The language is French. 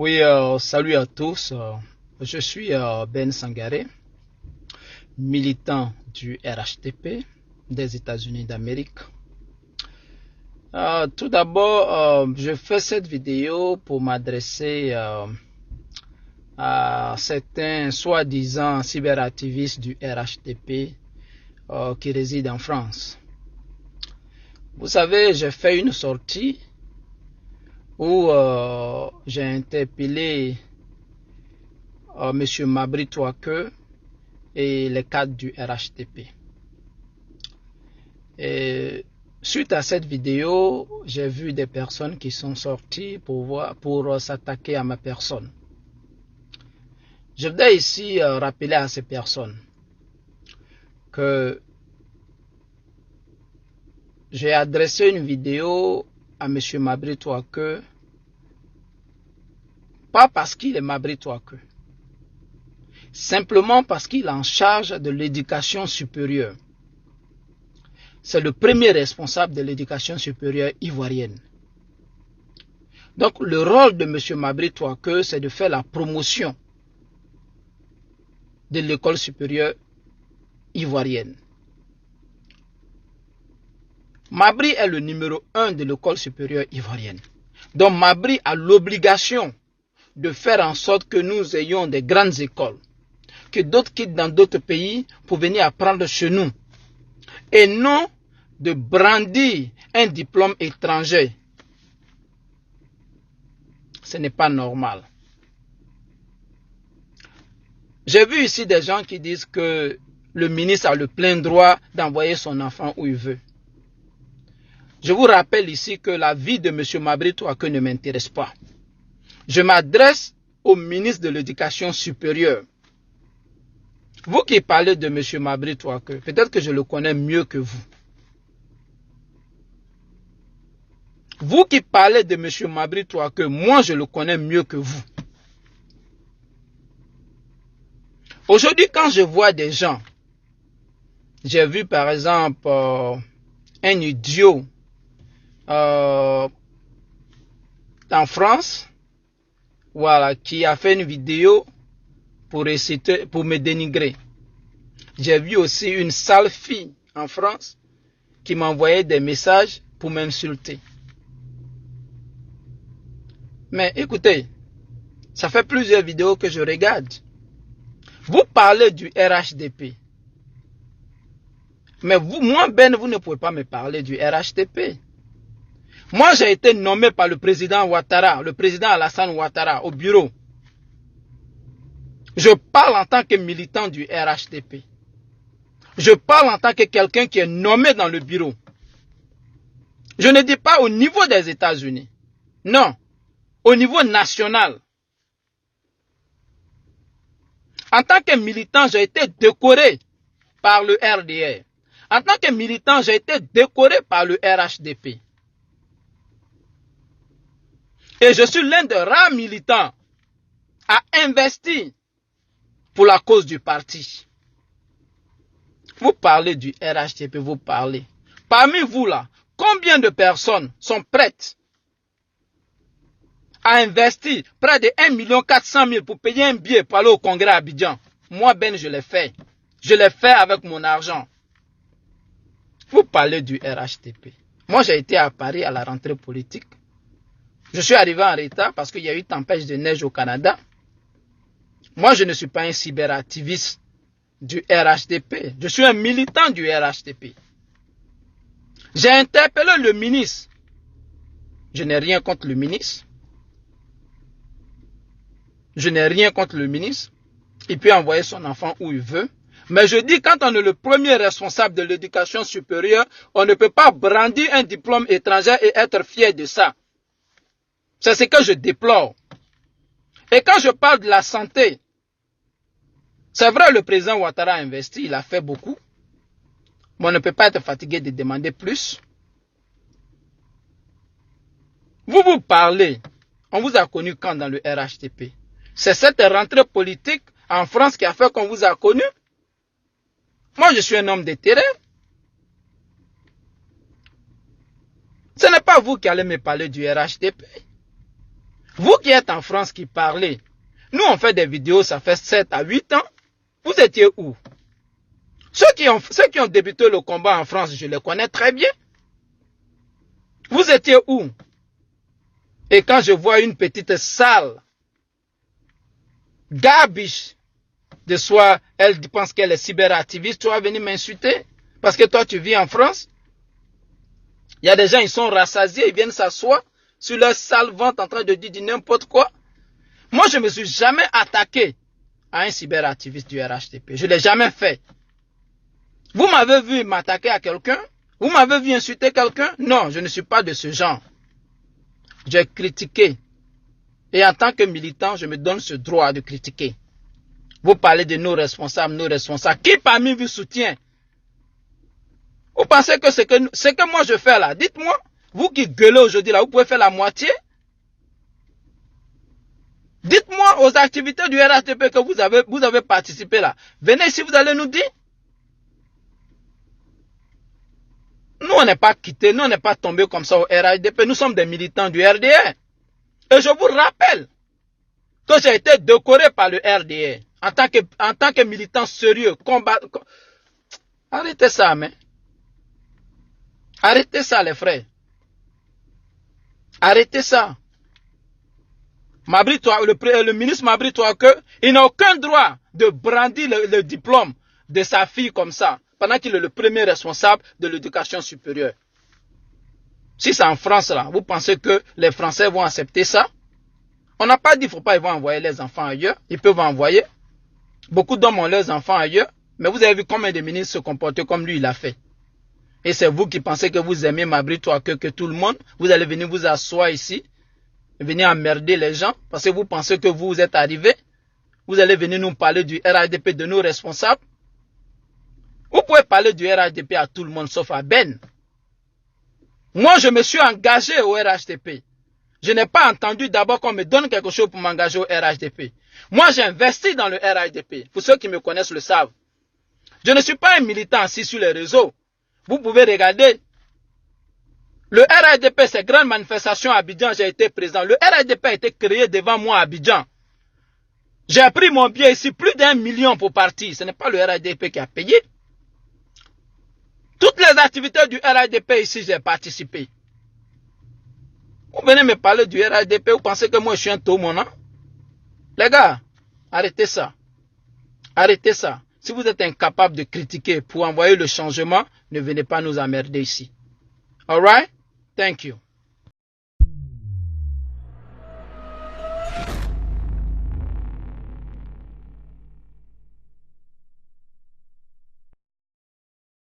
Oui, salut à tous. Je suis Ben Sangaré, militant du RHTP des États-Unis d'Amérique. Tout d'abord, je fais cette vidéo pour m'adresser à certains soi-disant cyberactivistes du RHTP qui résident en France. Vous savez, j'ai fait une sortie où j'ai interpellé M. Mabry Touake et les cadres du RHTP. Et suite à cette vidéo, j'ai vu des personnes qui sont sorties pour s'attaquer à ma personne. Je voudrais ici rappeler à ces personnes que j'ai adressé une vidéo à M. Mabry Touake, pas parce qu'il est Mabry Touake, simplement parce qu'il est en charge de l'éducation supérieure. C'est le premier responsable de l'éducation supérieure ivoirienne. Donc le rôle de M. Mabry Touake, c'est de faire la promotion de l'école supérieure ivoirienne. Mabry est le numéro 1 de l'école supérieure ivoirienne. Donc Mabry a l'obligation de faire en sorte que nous ayons des grandes écoles, que d'autres quittent dans d'autres pays pour venir apprendre chez nous, et non de brandir un diplôme étranger. Ce n'est pas normal. J'ai vu ici des gens qui disent que le ministre a le plein droit d'envoyer son enfant où il veut. Je vous rappelle ici que la vie de M. Mabry Touake ne m'intéresse pas. Je m'adresse au ministre de l'Éducation supérieure. Vous qui parlez de M. Mabry Touake, peut-être que je le connais mieux que vous. Vous qui parlez de M. Mabry Touake, moi je le connais mieux que vous. Aujourd'hui, quand je vois des gens, j'ai vu par exemple un idiot en France, voilà, qui a fait une vidéo pour me dénigrer. J'ai vu aussi une sale fille en France qui m'envoyait des messages pour m'insulter. Mais écoutez, ça fait plusieurs vidéos que je regarde. Vous parlez du RHDP. Mais moi, Ben, vous ne pouvez pas me parler du RHDP. Moi, j'ai été nommé par le président Ouattara, le président Alassane Ouattara, au bureau. Je parle en tant que militant du RHDP. Je parle en tant que quelqu'un qui est nommé dans le bureau. Je ne dis pas au niveau des États-Unis. Non, au niveau national. En tant que militant, j'ai été décoré par le RDR. En tant que militant, j'ai été décoré par le RHDP. Et je suis l'un des rares militants à investir pour la cause du parti. Vous parlez du RHDP, vous parlez. Parmi vous là, combien de personnes sont prêtes à investir près de 1 400 000 pour payer un billet pour aller au congrès à Abidjan? Moi, Ben, je l'ai fait. Je l'ai fait avec mon argent. Vous parlez du RHDP. Moi, j'ai été à Paris à la rentrée politique. Je suis arrivé en retard parce qu'il y a eu tempête de neige au Canada. Moi, je ne suis pas un cyberactiviste du RHDP. Je suis un militant du RHDP. J'ai interpellé le ministre. Je n'ai rien contre le ministre. Je n'ai rien contre le ministre. Il peut envoyer son enfant où il veut. Mais je dis, quand on est le premier responsable de l'éducation supérieure, on ne peut pas brandir un diplôme étranger et être fier de ça. C'est ce que je déplore. Et quand je parle de la santé, c'est vrai, le président Ouattara a investi, il a fait beaucoup. Mais on ne peut pas être fatigué de demander plus. Vous parlez, on vous a connu quand dans le RHDP? C'est cette rentrée politique en France qui a fait qu'on vous a connu. Moi, je suis un homme de terrain. Ce n'est pas vous qui allez me parler du RHDP. Vous qui êtes en France, qui parlez, nous on fait des vidéos, ça fait 7 à 8 ans. Vous étiez où? Ceux qui ont débuté le combat en France, je les connais très bien. Vous étiez où? Et quand je vois une petite salle, garbage, de soi, elle pense qu'elle est cyberactiviste, tu vas venir m'insulter parce que toi tu vis en France. Il y a des gens, ils sont rassasiés, ils viennent s'asseoir sur leur sale ventre en train de dire n'importe quoi. Moi, je ne me suis jamais attaqué à un cyberactiviste du RHDP. Je ne l'ai jamais fait. Vous m'avez vu m'attaquer à quelqu'un? Vous m'avez vu insulter quelqu'un? Non, je ne suis pas de ce genre. J'ai critiqué. Et en tant que militant, je me donne ce droit de critiquer. Vous parlez de nos responsables. Qui parmi vous soutient? Vous pensez que ce que moi je fais là, dites-moi, vous qui gueulez aujourd'hui là, vous pouvez faire la moitié? Dites-moi aux activités du RHDP que vous avez participé là. Venez ici, vous allez nous dire. Nous, on n'est pas quittés, nous, on n'est pas tombés comme ça au RHDP. Nous sommes des militants du RDR. Et je vous rappelle que j'ai été décoré par le RDR en tant que militant sérieux, Arrêtez ça, mais. Arrêtez ça, les frères. Arrêtez ça. Le ministre Mabry Touake, il n'a aucun droit de brandir le diplôme de sa fille comme ça, pendant qu'il est le premier responsable de l'éducation supérieure. Si c'est en France, là, vous pensez que les Français vont accepter ça? On n'a pas dit qu'il ne faut pas envoyer les enfants ailleurs. Ils peuvent envoyer. Beaucoup d'hommes ont leurs enfants ailleurs. Mais vous avez vu combien de ministres se comportent comme lui, il a fait. Et c'est vous qui pensez que vous aimez Mabry Touake que tout le monde. Vous allez venir vous asseoir ici. Venir emmerder les gens. Parce que vous pensez que vous êtes arrivés. Vous allez venir nous parler du RHDP, de nos responsables. Vous pouvez parler du RHDP à tout le monde, sauf à Ben. Moi, je me suis engagé au RHDP. Je n'ai pas entendu d'abord qu'on me donne quelque chose pour m'engager au RHDP. Moi, j'ai investi dans le RHDP. Pour ceux qui me connaissent le savent. Je ne suis pas un militant assis sur les réseaux. Vous pouvez regarder. Le RHDP, ces grandes manifestations à Abidjan, j'ai été présent. Le RHDP a été créé devant moi à Abidjan. J'ai pris mon billet ici, plus d'1 million pour partir. Ce n'est pas le RHDP qui a payé. Toutes les activités du RHDP ici, j'ai participé. Vous venez me parler du RHDP, vous pensez que moi je suis un taumon, non? Les gars, arrêtez ça. Arrêtez ça. Si vous êtes incapable de critiquer pour envoyer le changement, ne venez pas nous emmerder ici. Alright? Thank you.